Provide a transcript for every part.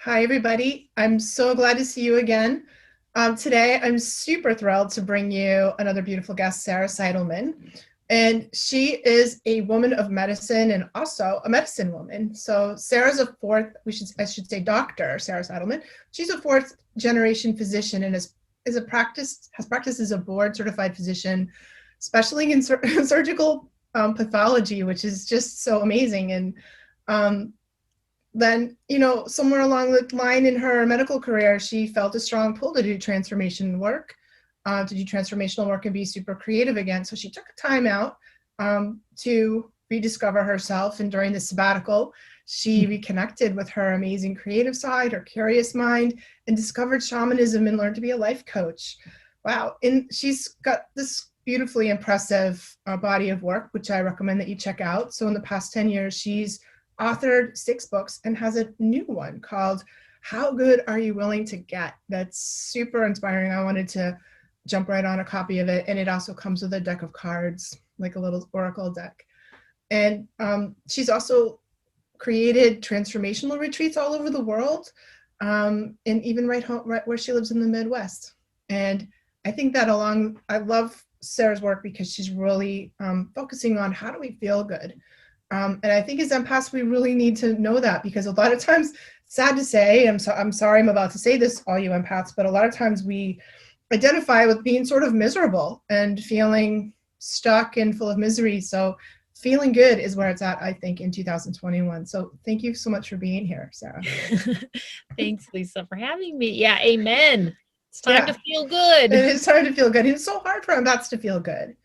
Hi, everybody. I'm so glad to see you again. Today, I'm super thrilled to bring you another beautiful guest, Sarah Seidelmann. And she is a woman of medicine and also a medicine woman. So Sarah's a I should say Dr. Sarah Seidelmann. She's a fourth generation physician and has practiced as a board certified physician, specializing in surgical pathology, which is just so amazing. And um, then, somewhere along the line in her medical career, she felt a strong pull to do transformational work and be super creative again. So she took a time out to rediscover herself. And during the sabbatical, she reconnected with her amazing creative side, her curious mind, and discovered shamanism and learned to be a life coach. Wow. And she's got this beautifully impressive body of work, which I recommend that you check out. So in the past 10 years, she's authored 6 books and has a new one called How Good Are You Willing to Get? That's super inspiring. I wanted to jump right on a copy of it. And it also comes with a deck of cards, like a little oracle deck. And she's also created transformational retreats all over the world, and even right where she lives in the Midwest. And I think that I love Sarah's work because she's really focusing on how do we feel good. And I think as empaths, we really need to know that, because a lot of times, sad to say, I'm sorry I'm about to say this, all you empaths, but a lot of times we identify with being sort of miserable and feeling stuck and full of misery. So feeling good is where it's at, I think, in 2021. So thank you so much for being here, Sarah. Thanks, Lisa, for having me. Yeah, amen. It's time to feel good. It is time to feel good. It's so hard for empaths to feel good.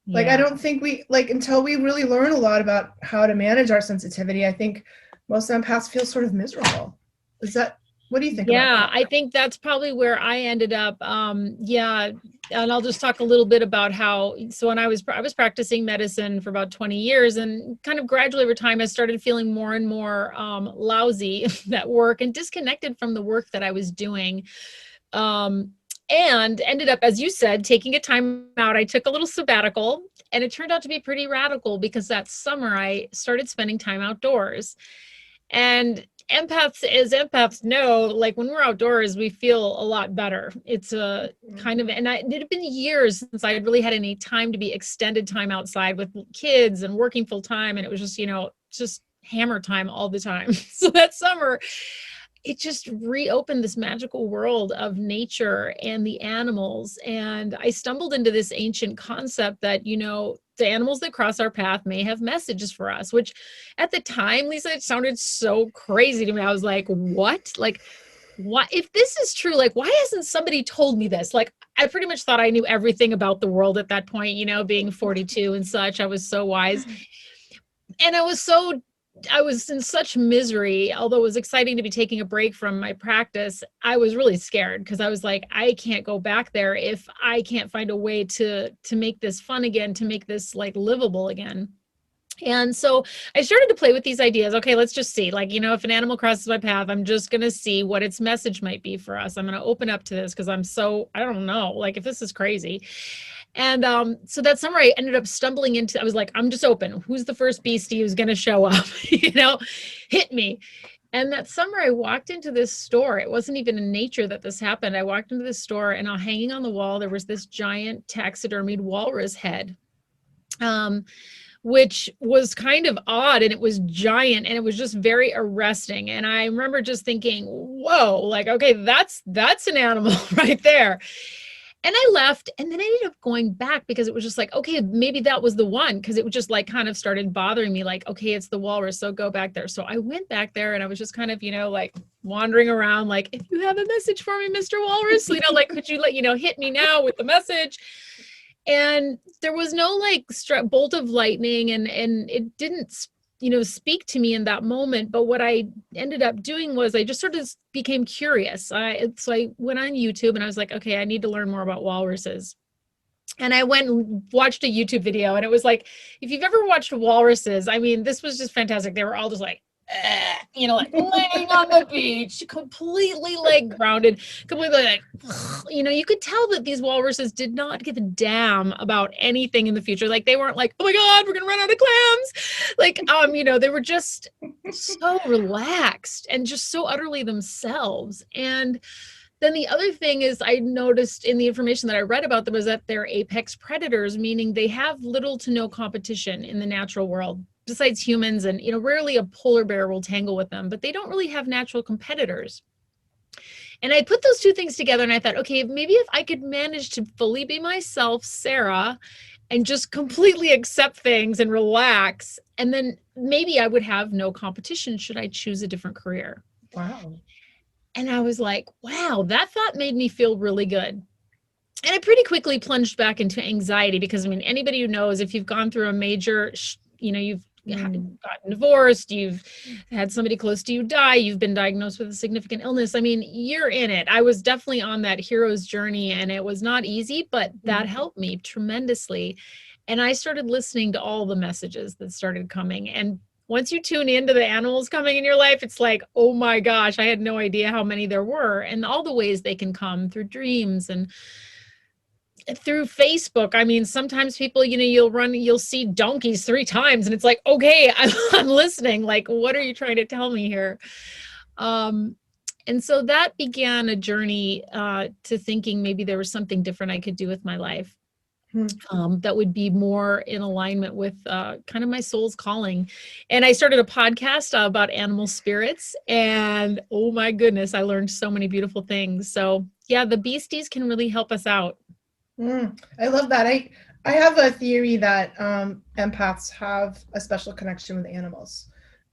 Like, I don't think until we really learn a lot about how to manage our sensitivity, I think most empaths feel sort of miserable. What do you think about that? I think that's probably where I ended up. And I'll just talk a little bit about so when I was practicing medicine for about 20 years, and kind of gradually over time, I started feeling more and more lousy at work and disconnected from the work that I was doing. And ended up, as you said, taking a time out. I took a little sabbatical, and it turned out to be pretty radical because that summer I started spending time outdoors. And as empaths know, like when we're outdoors, we feel a lot better. It's a kind of, and it had been years since I had really had any time to be extended time outside with kids and working full time. And it was just, just hammer time all the time. So that summer, it just reopened this magical world of nature and the animals. And I stumbled into this ancient concept that, the animals that cross our path may have messages for us, which at the time, Lisa, it sounded so crazy to me. I was like, what? Like, what? If this is true, like, why hasn't somebody told me this? Like, I pretty much thought I knew everything about the world at that point, being 42 and such. I was so wise. And I was in such misery. Although it was exciting to be taking a break from my practice, I was really scared because I was like, I can't go back there if I can't find a way to make this fun again, to make this like livable again. And so I started to play with these ideas. Okay, let's just see, like, if an animal crosses my path, I'm just going to see what its message might be for us. I'm going to open up to this because I don't know, like if this is crazy. And so that summer I ended up stumbling into, I was like, I'm just open. Who's the first beastie who's going to show up, hit me. And that summer I walked into this store. It wasn't even in nature that this happened. I walked into this store, and hanging on the wall, there was this giant taxidermied walrus head. Which was kind of odd, and it was giant, and it was just very arresting. And I remember just thinking, whoa, like, okay, that's an animal right there. And I left, and then I ended up going back because it was just like, okay, maybe that was the one, because it was just like kind of started bothering me, like, okay, it's the walrus, so go back there. So I went back there, and I was just kind of, like wandering around, like, if you have a message for me, Mr. Walrus, like, could you hit me now with the message? And there was no like bolt of lightning, and it didn't speak to me in that moment. But what I ended up doing was I just sort of became curious. So I went on YouTube, and I was like, okay, I need to learn more about walruses. And I went and watched a YouTube video, and it was like, if you've ever watched walruses, I mean, this was just fantastic. They were all just like like laying on the beach, completely like grounded, completely like, you could tell that these walruses did not give a damn about anything in the future. Like they weren't like, oh my God, we're going to run out of clams. Like, they were just so relaxed and just so utterly themselves. And then the other thing is I noticed in the information that I read about them was that they're apex predators, meaning they have little to no competition in the natural world besides humans. And, rarely a polar bear will tangle with them, but they don't really have natural competitors. And I put those two things together and I thought, okay, maybe if I could manage to fully be myself, Sarah, and just completely accept things and relax, and then maybe I would have no competition should I choose a different career. Wow. And I was like, wow, that thought made me feel really good. And I pretty quickly plunged back into anxiety because, anybody who knows, if you've gone through a major, you've gotten divorced, you've had somebody close to you die, you've been diagnosed with a significant illness. You're in it. I was definitely on that hero's journey and it was not easy, but that helped me tremendously. And I started listening to all the messages that started coming. And once you tune into the animals coming in your life, it's like, oh my gosh, I had no idea how many there were and all the ways they can come through dreams and through Facebook. Sometimes people, you'll see donkeys 3 times and it's like, okay, I'm listening. Like, what are you trying to tell me here? And so that began a journey to thinking maybe there was something different I could do with my life. That would be more in alignment with kind of my soul's calling. And I started a podcast about animal spirits. And oh my goodness, I learned so many beautiful things. So yeah, the beasties can really help us out. I love that. I have a theory that empaths have a special connection with animals.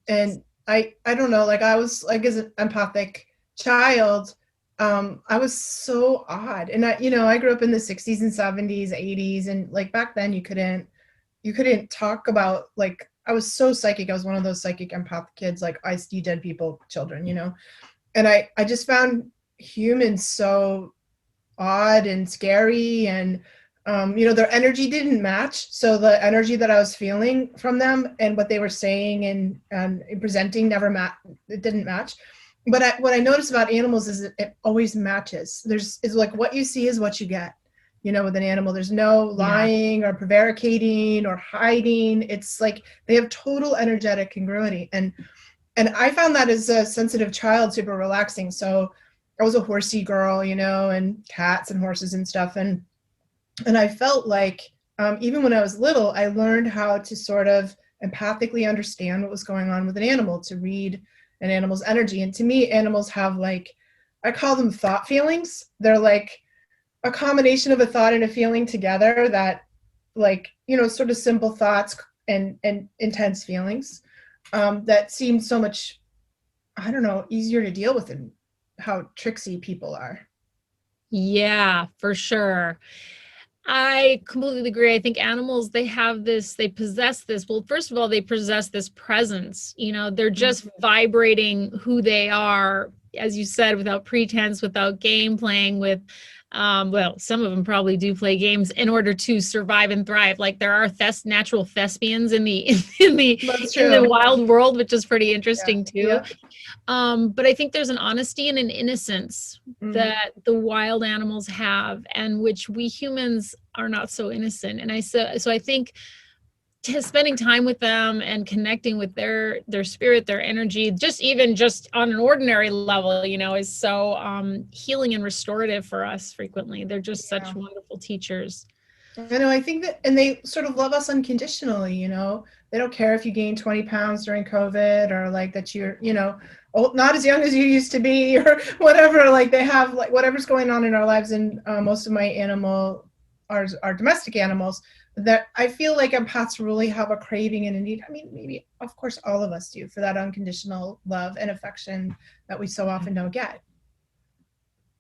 And I don't know, like I was like as an empathic child, I was so odd. And I grew up in the 60s and 70s, 80s. And like back then you couldn't talk about, like, I was so psychic. I was one of those psychic empathic kids, like I see dead people, children, and I just found humans so odd and scary. And, their energy didn't match. So the energy that I was feeling from them and what they were saying and presenting it didn't match. But what I noticed about animals is it always matches. It's like what you see is what you get, with an animal. There's no lying or prevaricating or hiding. It's like they have total energetic congruity. And I found that as a sensitive child super relaxing. So I was a horsey girl, and cats and horses and stuff. And I felt like even when I was little, I learned how to sort of empathically understand what was going on with an animal, to read an animal's energy. And to me, animals have, like, I call them thought feelings. They're like a combination of a thought and a feeling together that, like, sort of simple thoughts and intense feelings that seem so much, I don't know, easier to deal with than how tricksy people are. Yeah, for sure. I completely agree. I think animals, they possess this. Well, first of all, they possess this presence. They're just vibrating who they are, as you said, without pretense, without game playing, with, some of them probably do play games in order to survive and thrive. Like there are natural thespians in the in the wild world, which is pretty interesting too. Yeah. But I think there's an honesty and an innocence that the wild animals have, and which we humans are not so innocent. And so I think spending time with them and connecting with their spirit, their energy, just on an ordinary level, is so healing and restorative for us frequently. They're just such wonderful teachers. I know, I think that, and they sort of love us unconditionally, they don't care if you gain 20 pounds during COVID, or like that you're, not as young as you used to be, or whatever. Like they have, like, whatever's going on in our lives. And most of my animal are domestic animals, that I feel like empaths really have a craving and a need. Maybe, of course, all of us do, for that unconditional love and affection that we so often don't get.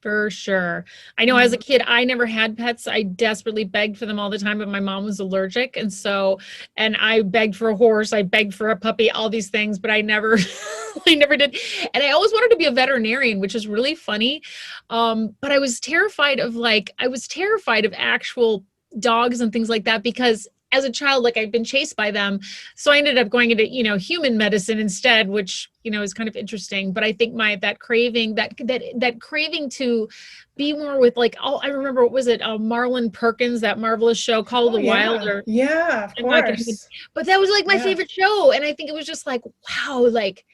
For sure. I know as a kid, I never had pets. I desperately begged for them all the time, but my mom was allergic. And I begged for a horse, I begged for a puppy, all these things, but I never did. And I always wanted to be a veterinarian, which is really funny. But I was terrified of actual dogs and things like that, because as a child, like I've been chased by them. So I ended up going into, human medicine instead, which, is kind of interesting. But I think that craving, that craving to be more with like, I remember, what was it? Marlon Perkins, that marvelous show Call of Oh the Wild, yeah. or Yeah, of I'm not going to even, course. but that was like my Yeah. favorite show. And I think it was just like, wow, like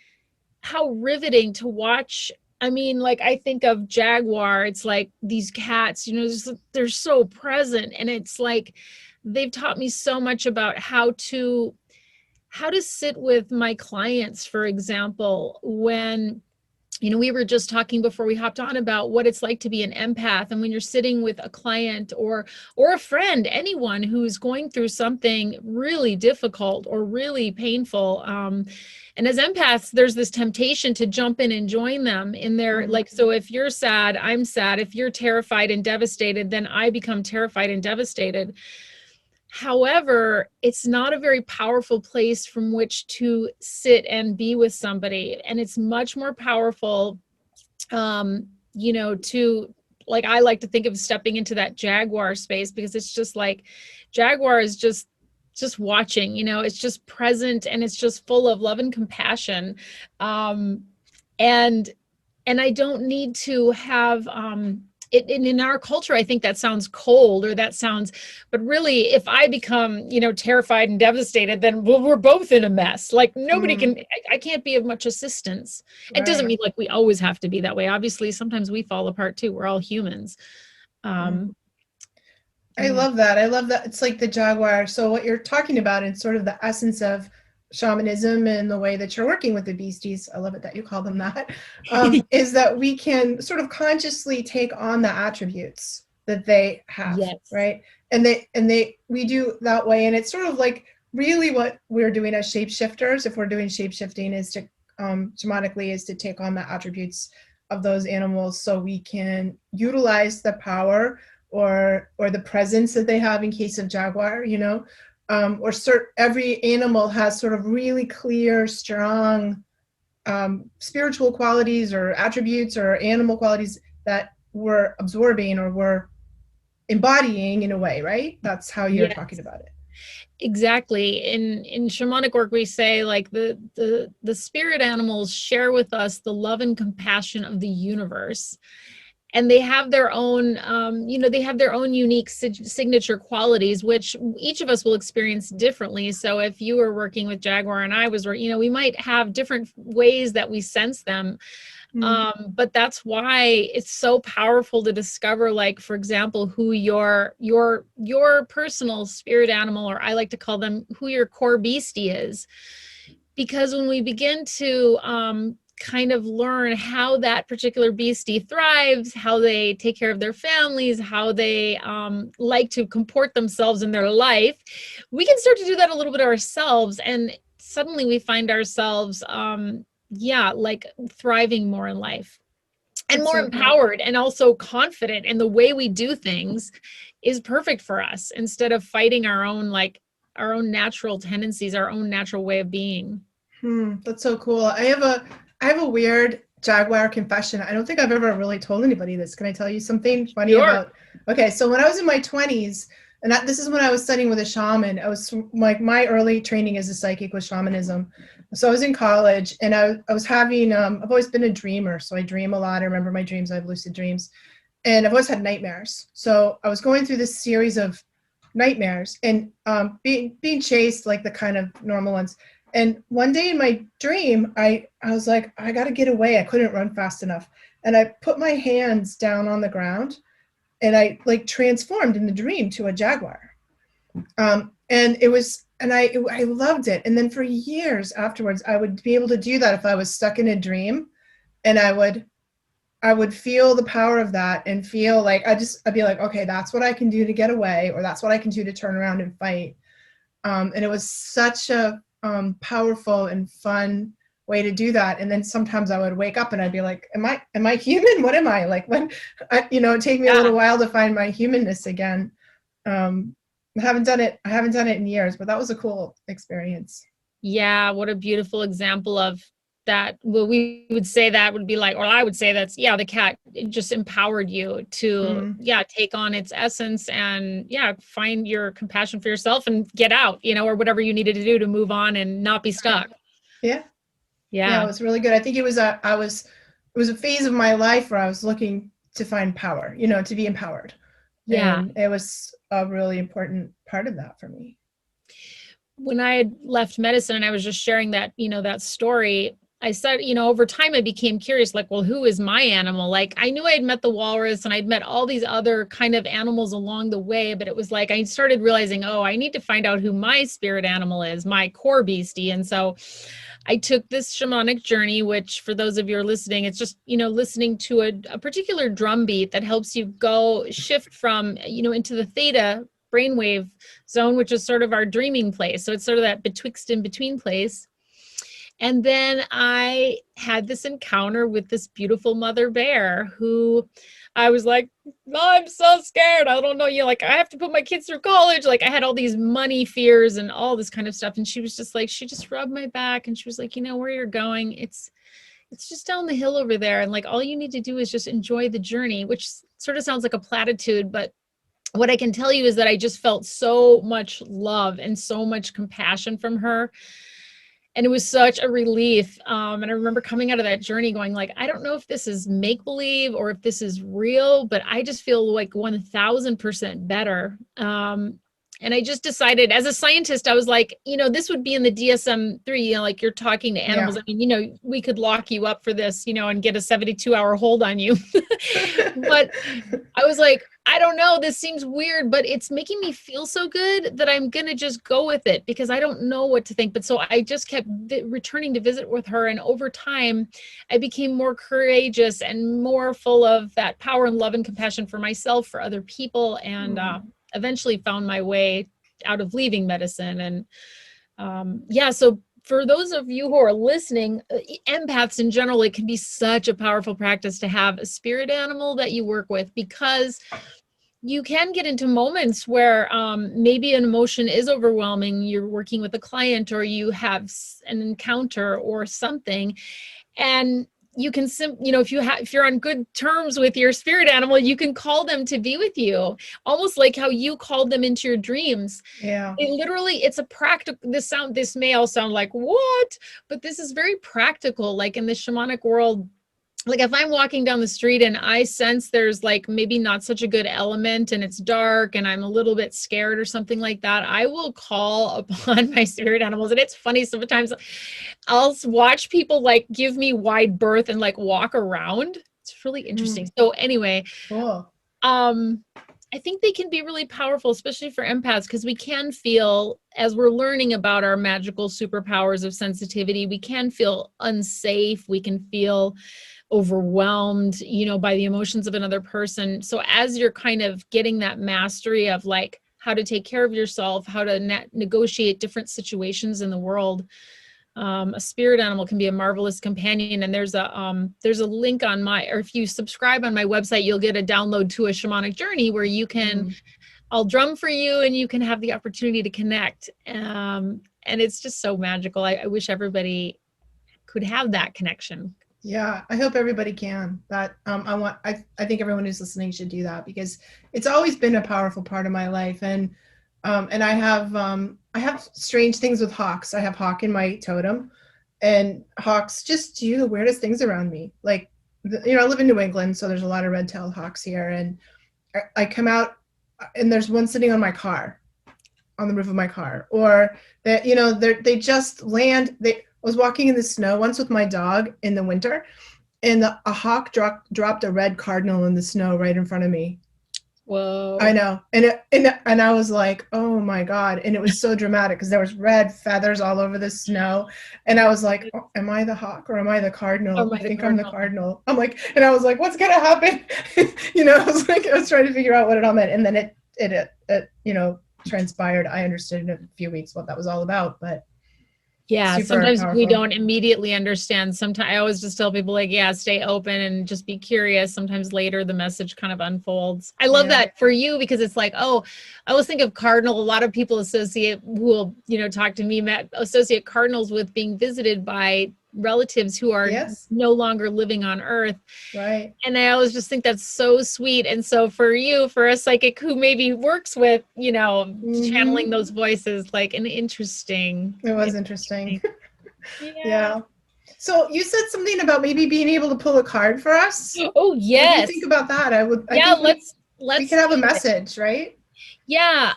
how riveting to watch. I mean, like I think of Jaguar, it's like these cats, they're so present, and it's like they've taught me so much about how to sit with my clients, for example, when we were just talking before we hopped on about what it's like to be an empath, and when you're sitting with a client or a friend, anyone who's going through something really difficult or really painful, and as empaths, there's this temptation to jump in and join them in their, like, so if you're sad, I'm sad. If you're terrified and devastated, then I become terrified and devastated. However, it's not a very powerful place from which to sit and be with somebody. And it's much more powerful, to, like, I like to think of stepping into that jaguar space, because it's just like jaguar is just watching, it's just present, and it's just full of love and compassion. And I don't need to have in our culture, I think that sounds cold, or that sounds, but really, if I become, terrified and devastated, then we're both in a mess. Like nobody can, I can't be of much assistance. It doesn't Right. mean like we always have to be that way. Obviously, sometimes we fall apart too. We're all humans. I Yeah. love that. I love that. It's like the jaguar. So what you're talking about and sort of the essence of shamanism and the way that you're working with the beasties, I love it that you call them that, is that we can sort of consciously take on the attributes that they have, Yes. right? And we do that way. And it's sort of like really what we're doing as shapeshifters, if we're doing shapeshifting, is to shamanically, is to take on the attributes of those animals so we can utilize the power or the presence that they have in case of jaguar, every animal has sort of really clear, strong spiritual qualities or attributes or animal qualities that we're absorbing or we're embodying in a way, right? That's how you're Yes. talking about it. Exactly. In shamanic work, we say like the spirit animals share with us the love and compassion of the universe, and they have their own they have their own unique signature qualities, which each of us will experience differently. So if you were working with jaguar and I was, we might have different ways that we sense them. But that's why it's so powerful to discover, like, for example, who your personal spirit animal, or I like to call them, who your core beastie is. Because when we begin to kind of learn how that particular beastie thrives, how they take care of their families, how they like to comport themselves in their life, we can start to do that a little bit ourselves. And suddenly we find ourselves, like thriving more in life and That's more so cool. empowered, and also confident in the way we do things is perfect for us, instead of fighting our own natural tendencies, our own natural way of being. That's so cool. I have a weird jaguar confession. I don't think I've ever really told anybody this. Can I tell you something funny Sure. about? Okay, so when I was in my 20s, and this is when I was studying with a shaman. I was like, my early training as a psychic was shamanism. So I was in college, and I was having I've always been a dreamer, so I dream a lot. I remember my dreams. I have lucid dreams, and I've always had nightmares. So I was going through this series of nightmares and being chased, like the kind of normal ones. And one day in my dream, I was like, I got to get away. I couldn't run fast enough. And I put my hands down on the ground, and I like transformed in the dream to a jaguar. And it was, and I loved it. And then for years afterwards, I would be able to do that if I was stuck in a dream, and I would feel the power of that and feel like I'd be like, okay, that's what I can do to get away, or that's what I can do to turn around and fight. And it was such a powerful and fun way to do that. And then sometimes I would wake up and I'd be like, am I human? What am I? Like, when it'd take me a Yeah. little while to find my humanness again. I haven't done it in years, but that was a cool experience. Yeah, what a beautiful example of that, well, we would say that would be like, or I would say that's, yeah, the cat just empowered you to, yeah, take on its essence and yeah, find your compassion for yourself and get out, you know, or whatever you needed to do to move on and not be stuck. Yeah. Yeah, it Yeah. was really good. I think it was a phase of my life where I was looking to find power, you know, to be empowered. Yeah. And it was a really important part of that for me. When I had left medicine and I was just sharing that, you know, that story, I said, you know, over time I became curious, like, well, who is my animal? Like, I knew I'd met the walrus and I'd met all these other kind of animals along the way, but it was like I started realizing, oh, I need to find out who my spirit animal is, my core beastie. And so I took this shamanic journey, which for those of you who are listening, it's just, you know, listening to a particular drum beat that helps you go shift from, you know, into the theta brainwave zone, which is sort of our dreaming place. So it's sort of that betwixt in between place. And then I had this encounter with this beautiful mother bear who I was like, oh, I'm so scared. I don't know. You know, like I have to put my kids through college. Like I had all these money fears and all this kind of stuff. And she was just like, she just rubbed my back and she was like, you know where you're going? It's just down the hill over there. And like, all you need to do is just enjoy the journey, which sort of sounds like a platitude, but what I can tell you is that I just felt so much love and so much compassion from her. And it was such a relief. And I remember coming out of that journey going like, I don't know if this is make-believe or if this is real, but I just feel like 1000% better. And I just decided as a scientist, I was like, you know, this would be in the DSM-3, you know, like you're talking to animals. Yeah. I mean, you know, we could lock you up for this, you know, and get a 72-hour hold on you. But I was like, I don't know, this seems weird, but it's making me feel so good that I'm going to just go with it because I don't know what to think. But so I just kept returning to visit with her. And over time, I became more courageous and more full of that power and love and compassion for myself, for other people, and eventually found my way out of leaving medicine. And yeah, so for those of you who are listening, empaths in general, it can be such a powerful practice to have a spirit animal that you work with, because you can get into moments where maybe an emotion is overwhelming. You're working with a client or you have an encounter or something, and you can, you know, if you're on good terms with your spirit animal, you can call them to be with you, almost like how you called them into your dreams. Yeah. It's a practical, this may all sound like what, but this is very practical. Like in the shamanic world, like if I'm walking down the street and I sense there's like maybe not such a good element and it's dark and I'm a little bit scared or something like that, I will call upon my spirit animals. And it's funny, sometimes I'll watch people like give me wide berth and like walk around. It's really interesting. So anyway, cool. I think they can be really powerful, especially for empaths, because we can feel, as we're learning about our magical superpowers of sensitivity, we can feel unsafe. We can feel overwhelmed, you know, by the emotions of another person. So as you're kind of getting that mastery of like how to take care of yourself, how to negotiate different situations in the world, a spirit animal can be a marvelous companion. And there's a link on or if you subscribe on my website, you'll get a download to a shamanic journey where you can, I'll drum for you and you can have the opportunity to connect. And it's just so magical. I wish everybody could have that connection. Yeah, I hope everybody can. That I think everyone who's listening should do that, because it's always been a powerful part of my life. And I have strange things with hawks. I have hawk in my totem, and hawks just do the weirdest things around me. Like, you know, I live in New England, so there's a lot of red-tailed hawks here, and I come out and there's one sitting on my car, on the roof of my car, or that, you know, they just land. I was walking in the snow once with my dog in the winter, and a hawk dropped a red cardinal in the snow right in front of me. Whoa. I know. And I was like, oh my God. And it was so dramatic because there was red feathers all over the snow. And I was like, oh, am I the hawk or am I the cardinal? I think I'm the cardinal. I'm like, and I was like, what's going to happen? You know, I was trying to figure out what it all meant. And then it you know, transpired. I understood in a few weeks what that was all about, but yeah, sometimes powerful. We don't immediately understand. Sometimes I always just tell people like, yeah, stay open and just be curious. Sometimes later the message kind of unfolds. I love that for you, because it's like, oh, I always think of cardinal. A lot of people associate, who will, you know, talk to me, associate cardinals with being visited by relatives who are Yes. no longer living on earth. Right. And I always just think that's so sweet. And so for you, for a psychic who maybe works with, channeling those voices, like an interesting. It was interesting. Yeah. Yeah. So you said something about maybe being able to pull a card for us. Oh, What do yes. you think about that? I think let's we could have a message, right? Yeah.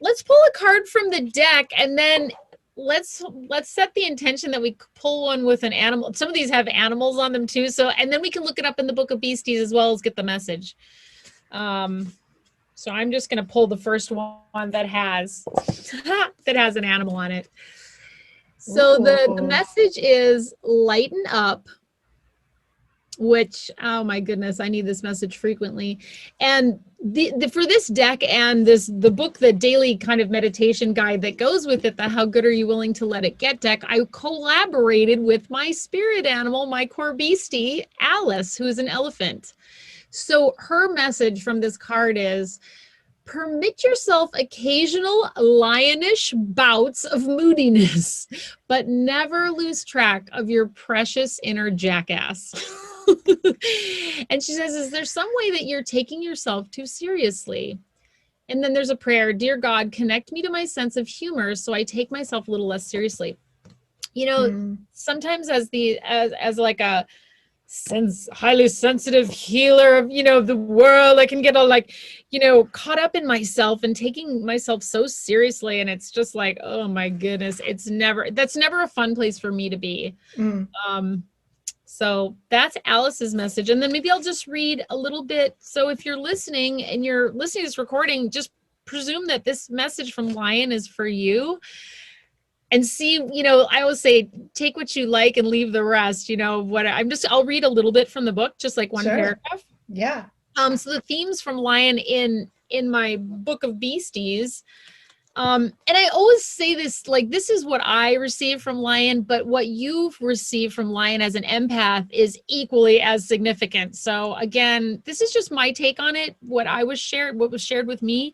Let's pull a card from the deck, and then let's set the intention that we pull one with an animal. Some of these have animals on them too. So, and then we can look it up in the Book of Beasties as well as get the message. So I'm just going to pull the first one that has an animal on it. So the message is lighten up, which, oh my goodness, I need this message frequently. And for this deck and the book, the daily kind of meditation guide that goes with it, the How Good Are You Willing to Let It Get deck, I collaborated with my spirit animal, my core beastie, Alice, who is an elephant. So her message from this card is, permit yourself occasional lionish bouts of moodiness, but never lose track of your precious inner jackass. And she says, is there some way that you're taking yourself too seriously? And then there's a prayer, dear God, connect me to my sense of humor so I take myself a little less seriously. Sometimes as like a highly sensitive healer of the world, I can get all caught up in myself and taking myself so seriously, and it's just like, oh my goodness, that's never a fun place for me to be. So that's Alice's message, and then maybe I'll just read a little bit. So if you're listening and you're listening to this recording, just presume that this message from Lion is for you. And see, I always say, take what you like and leave the rest. I'll read a little bit from the book, just like one paragraph. Yeah. So the themes from Lion in my Book of Beasties. And I always say this, like, this is what I receive from Lion, but what you've received from Lion as an empath is equally as significant. So again, this is just my take on it, what was shared with me,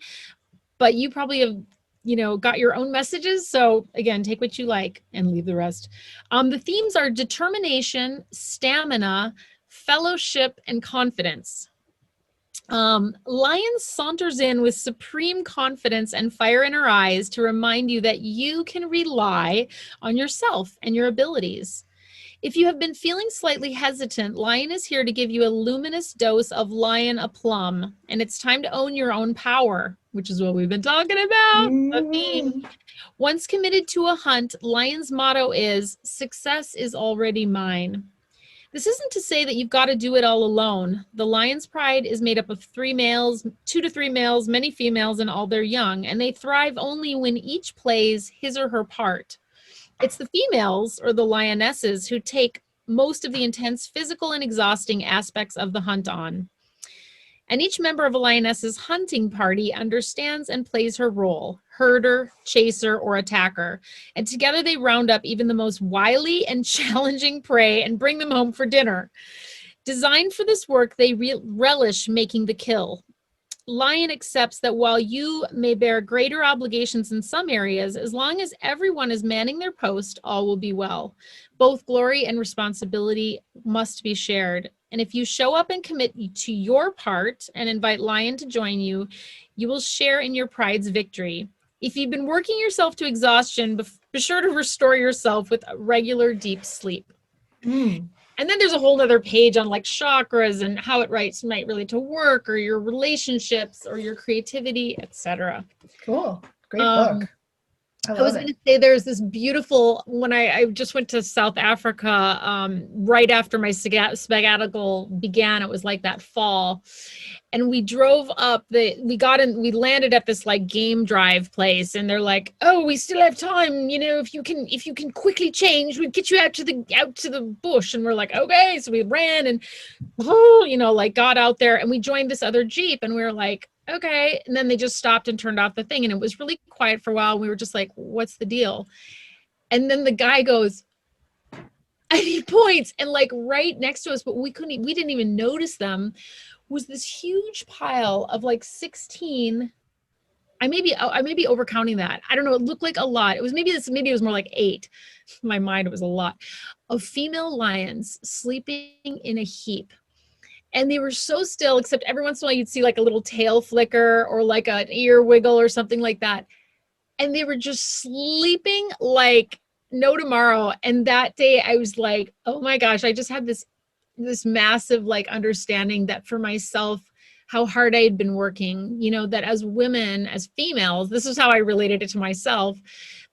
but you probably have got your own messages. So again, take what you like and leave the rest. The themes are determination, stamina, fellowship, and confidence. Lion saunters in with supreme confidence and fire in her eyes to remind you that you can rely on yourself and your abilities. If you have been feeling slightly hesitant, Lion is here to give you a luminous dose of Lion aplomb, and it's time to own your own power, which is what we've been talking about. Once committed to a hunt, Lion's motto is, success is already mine. This isn't to say that you've got to do it all alone. The Lion's pride is made up of 2 to 3 males, many females, and all their young, and they thrive only when each plays his or her part. It's the females, or the lionesses, who take most of the intense physical and exhausting aspects of the hunt on. And each member of a lioness's hunting party understands and plays her role, herder, chaser, or attacker. And together they round up even the most wily and challenging prey and bring them home for dinner. Designed for this work, they relish making the kill. Lion accepts that while you may bear greater obligations in some areas, as long as everyone is manning their post, all will be well. Both glory and responsibility must be shared. And if you show up and commit to your part and invite Lion to join you, you will share in your pride's victory. If you've been working yourself to exhaustion, be sure to restore yourself with a regular deep sleep. And then there's a whole other page on like chakras and how it might relate to work or your relationships or your creativity, etc. Cool. Great book. I was going to say there's this beautiful, when I just went to South Africa right after my sabbatical began, it was like that fall. And we drove up, we landed at this like game drive place, and they're like, oh, we still have time. If you can quickly change, we'd get you out to the bush. And we're like, okay. So we ran and, got out there, and we joined this other Jeep, and we were like, okay. And then they just stopped and turned off the thing, and it was really quiet for a while. We were just like, what's the deal? And then the guy goes, and he points, and like right next to us, but we didn't even notice them, was this huge pile of like 16 I may be overcounting that. I don't know. It looked like a lot. It was maybe it was more like 8. In my mind, it was a lot of female lions sleeping in a heap. And they were so still, except every once in a while you'd see like a little tail flicker or like an ear wiggle or something like that. And they were just sleeping like no tomorrow. And that day I was like, oh my gosh, I just had this massive like understanding that for myself, how hard I had been working, you know, that as women, as females, this is how I related it to myself,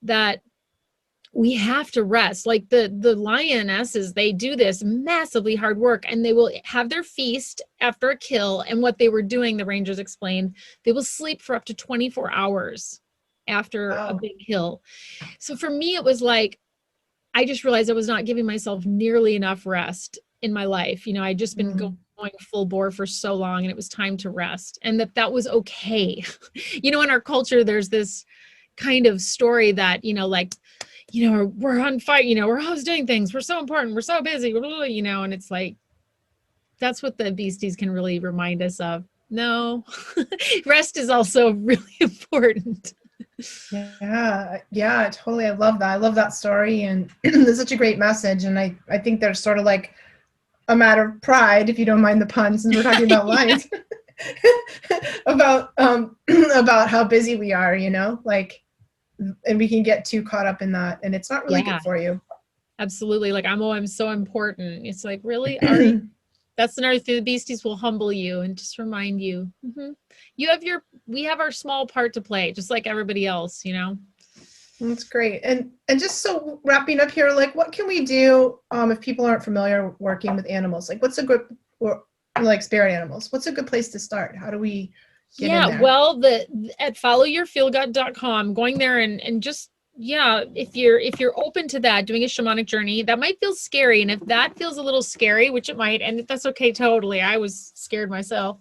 that we have to rest. Like the lionesses, they do this massively hard work, and they will have their feast after a kill. And what they were doing, the rangers explained, they will sleep for up to 24 hours after a big kill. So for me, it was like, I just realized I was not giving myself nearly enough rest in my life. You know, I'd just been going full bore for so long, and it was time to rest, and that was okay. You know, in our culture, there's this kind of story that, you know, like, you know, we're on fire, you know, we're always doing things, we're so important, we're so busy, you know, and it's like, that's what the Beasties can really remind us of. No, rest is also really important. Yeah, totally. I love that. I love that story, and it's such a great message. And I think there's sort of like a matter of pride, if you don't mind the pun, since we're talking about lions, about how busy we are, you know, like, and we can get too caught up in that, and it's not really good for you. Absolutely. Like, I'm so important. It's like, really? Are you? That's another thing. The Beasties will humble you and just remind you, we have our small part to play, just like everybody else, you know? That's great. And just so wrapping up here, like, what can we do if people aren't familiar working with animals? Like, what's a good, or like spirit animals, what's a good place to start? How do we get in there? Well, at followyourfeelgood.com, going there and just, if you're open to that, doing a shamanic journey, that might feel scary. And if that feels a little scary, which it might, and that's okay, totally. I was scared myself.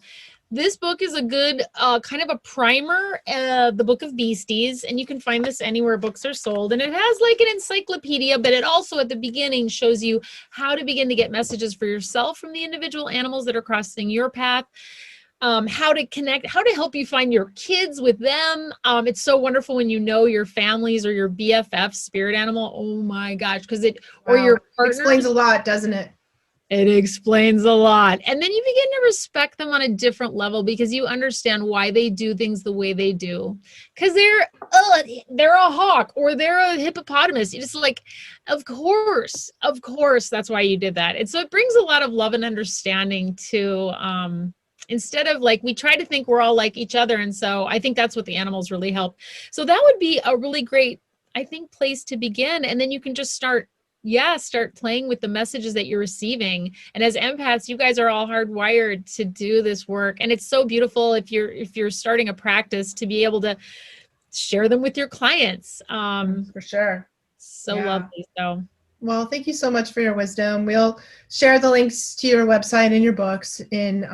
This book is a good kind of a primer, the Book of Beasties, and you can find this anywhere books are sold. And it has like an encyclopedia, but it also at the beginning shows you how to begin to get messages for yourself from the individual animals that are crossing your path. How to connect, how to help you find your kids with them. It's so wonderful when you know your families or your BFF spirit animal. Oh my gosh, because or your partner. It explains a lot, doesn't it? It explains a lot. And then you begin to respect them on a different level because you understand why they do things the way they do. Because they're a hawk or they're a hippopotamus. It's just like, of course, that's why you did that. And so it brings a lot of love and understanding to instead of like, we try to think we're all like each other. And so I think that's what the animals really help. So that would be a really great, I think, place to begin. And then you can just start playing with the messages that you're receiving. And as empaths, you guys are all hardwired to do this work. And it's so beautiful if you're starting a practice to be able to share them with your clients. For sure. So lovely. So. Well, thank you so much for your wisdom. We'll share the links to your website and your books in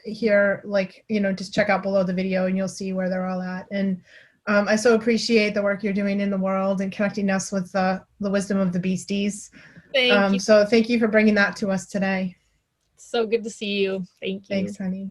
here, like, you know, just check out below the video and you'll see where they're all at. And I so appreciate the work you're doing in the world and connecting us with the wisdom of the Beasties. Thank you. So thank you for bringing that to us today. So good to see you. Thank you. Thanks, honey.